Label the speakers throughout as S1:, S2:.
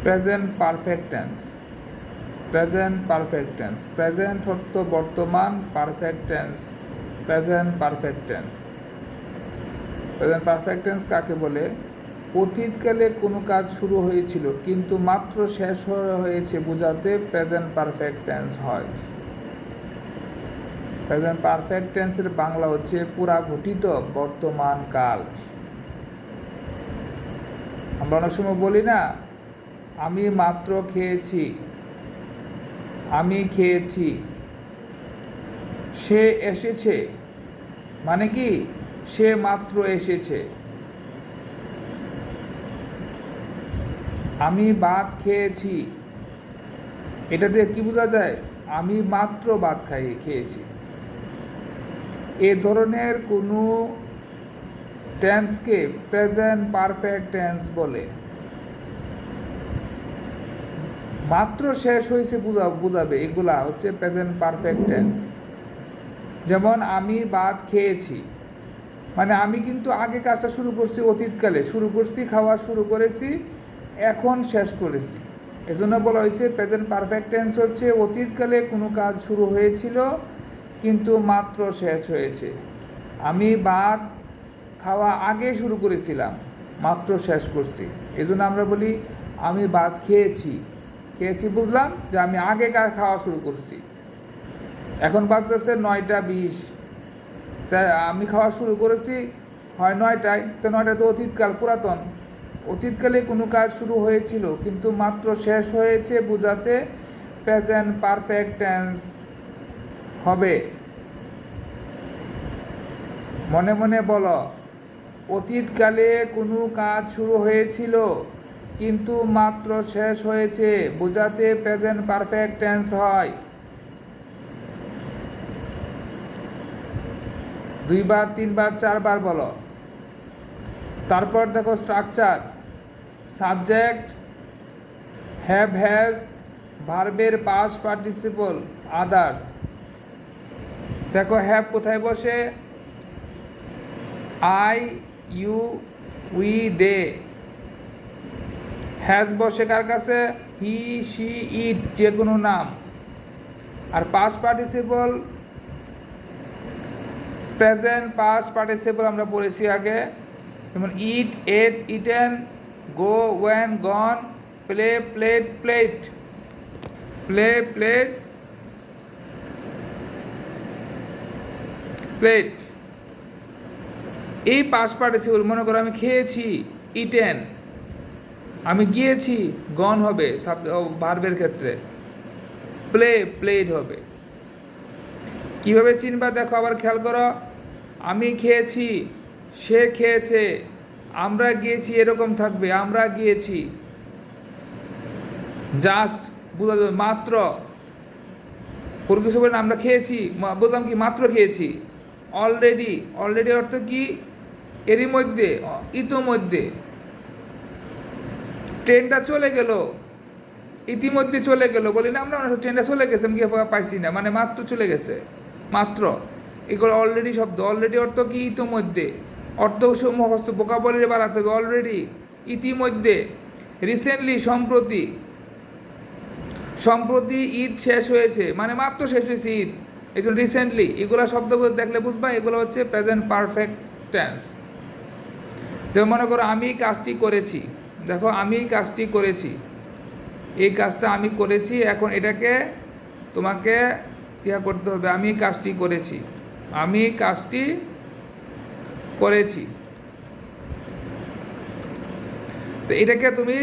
S1: Present perfect tense. Present perfect tense, present অর্থ বর্তমান, perfect tense present perfect tense. Present perfect tense কাকে বলে? অতীতকালে কোনো কাজ শুরু হয়েছিল কিন্তু মাত্র শেষ হয়েছে বোঝাতে প্রেজেন্ট পারফেক্ট টেন্স হয়। প্রেজেন্ট পারফেক্ট টেন্সের বাংলা হচ্ছে পুরা ঘটিত বর্তমান কাল। আমরা অনেক সময় বলি না, আমি মাত্র খেয়েছি, আমি খেয়েছি, সে এসেছে, মানে কি সে মাত্র এসেছে। আমি ভাত খেয়েছি, এটা দিয়ে কি বোঝা যায়? আমি মাত্র ভাত খেয়েছি। এ ধরনের কোনো টেন্সকে প্রেজেন্ট পারফেক্ট টেন্স বলে। মাত্র শেষ হয়েছে বুঝাবে, এগুলা হচ্ছে প্রেজেন্ট পারফেক্ট টেন্স। যেমন আমি ভাত খেয়েছি, মানে আমি কিন্তু আগে কাজটা শুরু করছি, অতীতকালে শুরু করছি, খাওয়া শুরু করেছি, এখন শেষ করেছি। এজন্য বলা হয়েছে প্রেজেন্ট পারফেক্ট টেন্স হচ্ছে অতীতকালে কোনো কাজ শুরু হয়েছিল কিন্তু মাত্র শেষ হয়েছে। আমি ভাত খাওয়া আগে শুরু করেছিলাম, মাত্র শেষ করছি। এজন্য আমরা বলি আমি ভাত খেয়েছি। খেয়েছি বুঝলাম যে আমি আগে খাওয়া শুরু করছি, এখন বাজতেছে 9টা 20, তাই আমি খাওয়া শুরু করেছি হয় 9টায়, তো 9টা তো অতীতকাল, পুরাতন। অতীতকালে কোনো কাজ শুরু হয়েছিল কিন্তু মাত্র শেষ হয়েছে বোঝাতে প্রেজেন্ট পারফেক্ট টেন্স হবে। মনে মনে বলো, অতীতকালে কোনো কাজ শুরু হয়েছিল কিন্তু মাত্র শেষ হয়েছে বোঝাতে প্রেজেন্ট পারফেক্ট টেন্স হয়। 2বার 3বার 4বার বলো। তারপর দেখো স্ট্রাকচার, সাবজেক্ট, হ্যাভ হ্যাজ, ভার্বের পাস্ট পার্টিসিপল, আদার্স। দেখো হ্যাভ কোথায় বসে? I, you, we, they. Has বসে কার কাছে? হি, শি, ইট, যে কোনো নাম। আর past participle, present past participle আমরা পড়েছি আগে, যেমন eat, ate, eaten, go, went, gone, play, played, played, play, played, played. এই পাস্ট পার্টিসিপল, মনে করো আমি খেয়েছি, ইটেন, আমি গিয়েছি, গন হবে ভার্বের ক্ষেত্রে, প্লে, প্লেড হবে। কিভাবে চিনবা দেখো, আবার খেয়াল করো। আমি খেয়েছি, সে খেয়েছে, আমরা গিয়েছি, এরকম থাকবে, আমরা গিয়েছি। জাস্ট বোঝা যাবে, মাত্র কোনো কিছু বলেন আমরা খেয়েছি, বললাম কি মাত্র খেয়েছি। অলরেডি, অলরেডি অর্থ কি? এরই মধ্যে, ইতোমধ্যে। ট্রেনটা চলে গেল, ইতিমধ্যে চলে গেল, বলি না আমরা ট্রেনটা চলে গেছে, আমি গিয়ে পাইছি না, মানে মাত্র চলে গেছে, মাত্র। এগুলো অলরেডি শব্দ। অলরেডি অর্থ কি? ইতোমধ্যে। অর্থ মুখস্থ, ভোকাবুলারি বাড়াতে হবে। অলরেডি, ইতিমধ্যে, রিসেন্টলি, সম্প্রতি। সম্প্রতি ঈদ শেষ হয়েছে, মানে মাত্র শেষ হয়েছে ঈদ, এই জন্য রিসেন্টলি। এগুলো শব্দ দেখলে বুঝবা এগুলো হচ্ছে প্রেজেন্ট পারফেক্ট টেন্স। যেমন মনে করো আমি কাজটি করেছি, দেখো আমি কাজটি করেছি, এই কাজটা আমি করেছি, এখন এটাকে তোমাকে করতে হবে, আমি কাজটি করেছি, আমি কাজটি করেছি। তো এটাকে তুমি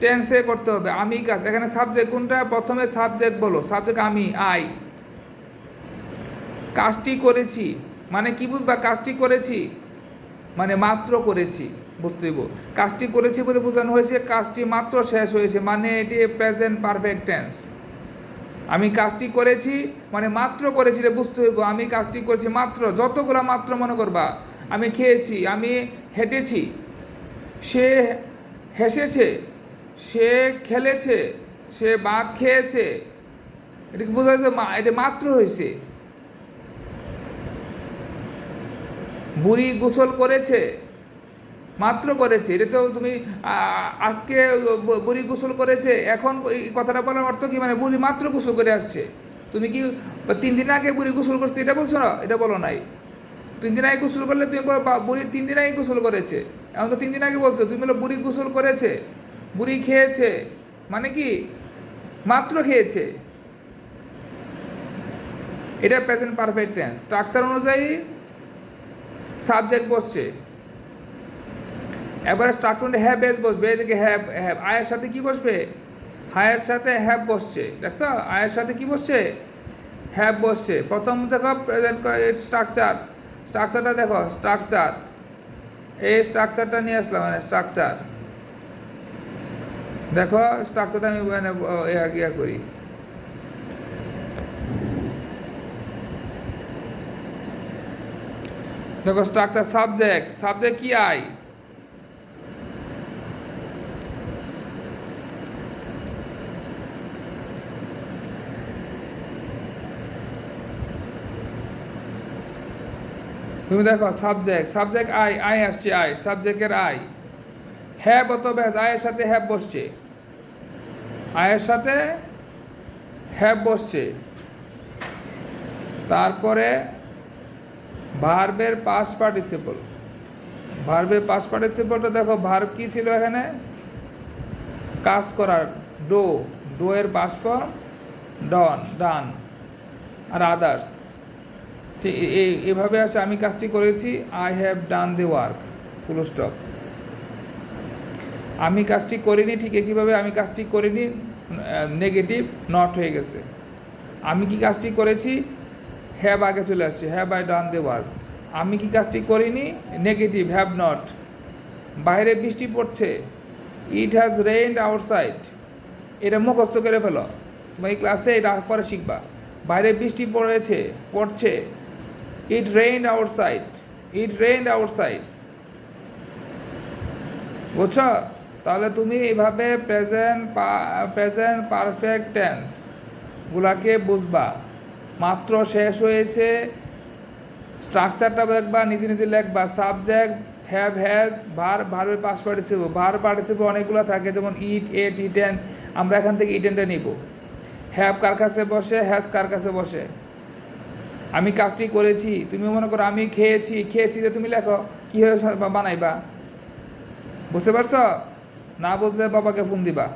S1: টেন্সে করতে হবে, আমি কাজ। এখানে সাবজেক্ট কোনটা? প্রথমে সাবজেক্ট বলো, সাবজেক্ট আমি, আই। কাজটি করেছি মানে কি বুঝবা? কাজটি করেছি মানে মাত্র করেছি, বুঝতে হইব। কাজটি করেছি বলে বোঝানো হয়েছে কাজটি মাত্র শেষ হয়েছে, মানে এটি প্রেজেন্ট পারফেক্ট টেন্স। আমি কাজটি করেছি মানে মাত্র করেছি, বুঝতে হইব। আমি কাজটি করেছি মাত্র, যতগুলো মাত্র মনে করবা। আমি খেয়েছি, আমি হেঁটেছি, সে হেসেছে, সে খেলেছে, সে ভাত খেয়েছে, এটাকে বোঝা যায় এটা মাত্র হয়েছে। বুড়ি গোসল করেছে, মাত্র করেছে, এটা তো তুমি আজকে বুড়ি গোসল করেছে, এখন এই কথাটা বলার অর্থ কি, মানে বুড়ি মাত্র গোসল করে আসছে। তুমি কি 3 দিন আগে বুড়ি গোসল করছে এটা বলছো না? এটা বলো নাই। 3 দিন আগে গোসল করলে তুমি বুড়ি 3 দিন আগে গোসল করেছে, এখন তো 3 দিন আগে বলছো, তুমি বলো বুড়ি গোসল করেছে, বুড়ি খেয়েছে, মানে কি মাত্র খেয়েছে। এটা প্রেজেন্ট পারফেক্ট টেন্স। স্ট্রাকচার অনুযায়ী সাবজেক্ট বসছে, এবারে স্ট্রাকচার হ্যাভ বেস বসবে, এদিকে হ্যাভ হ্যাভ আয়ের সাথে কি বসবে, হায়ের সাথে হ্যাভ বসছে, দেখছো আয়ের সাথে কি বসছে, হ্যাভ বসছে। প্রথম দেখো প্রেজেন্ট স্ট্রাকচার, স্ট্রাকচারটা দেখো, স্ট্রাকচার, এই স্ট্রাকচারটা নিয়ে আসলাম, মানে স্ট্রাকচার দেখো, স্ট্রাকচারটা আমি মানে ইয়া করি, দেখো স্ট্রাকচার সাবজেক্ট, সাবজেক্ট কি আই, তুমি দেখো সাবজেক্ট, সাবজেক্ট আই, আই আসছে, আই সাবজেক্টের আই, হ্যাভ অথবা আয়ের সাথে হ্যাভ বসছে, আয়ের সাথে হ্যাভ বসছে। তারপরে ভার্বের পাস্ট পার্টিসিপল, ভার্বের পাস্ট পার্টিসিপলটা দেখো, ভার্ব কি ছিল এখানে, কাজ করার, ডো, ডো এর পাস্ট ফর্ম ডন, ডান, আর আদার্স। ঠিক এইভাবে আছে, আমি কাজটি করেছি, I have done the work, full stop. আমি কাজটি করিনি, ঠিক একইভাবে আমি কাজটি করিনি, নেগেটিভ নট হয়ে গেছে। আমি কি কাজটি করেছি, হ্যাভ আগে চলে আসছে, have I done the work. আমি কি কাজটি করিনি, নেগেটিভ হ্যাভ নট। বাইরে বৃষ্টি পড়ছে, ইট হ্যাজ রেইনড আউটসাইড, এটা মুখস্থ করে ফেলো, তোমার এই ক্লাসে এটা পরে শিখবা। বাইরে বৃষ্টি পড়েছে, পড়ছে, it rained outside, it rained outside, বুঝছো? তাহলে তুমি এইভাবে প্রেজেন্ট পারফেক্ট টেন্স গুলাকে বুঝবা। মাত্র শেষ হয়েছে, স্ট্রাকচারটা দেখবা, নিজে নিজে লিখবা। সাবজেক্ট, হ্যাভ, হ্যাজ, ভার্বের পাস্ট পার্টিসিপল, ভার্ব পার্টিসিপল অনেকগুলো থাকে, যেমন ইট, এট, ইটেন, আমরা এখান থেকে ইটেনটা নিব। হ্যাভ কার কাছে বসে, হ্যাজ কার কাছে বসে। আমি কাজটি করেছি, তুমি মনে করো আমি খেয়েছি, খেয়েছি যে তুমি লেখো, কীভাবে বানাইবা, বুঝতে পারছো? না বুঝলে বাবাকে ফোন দিবা।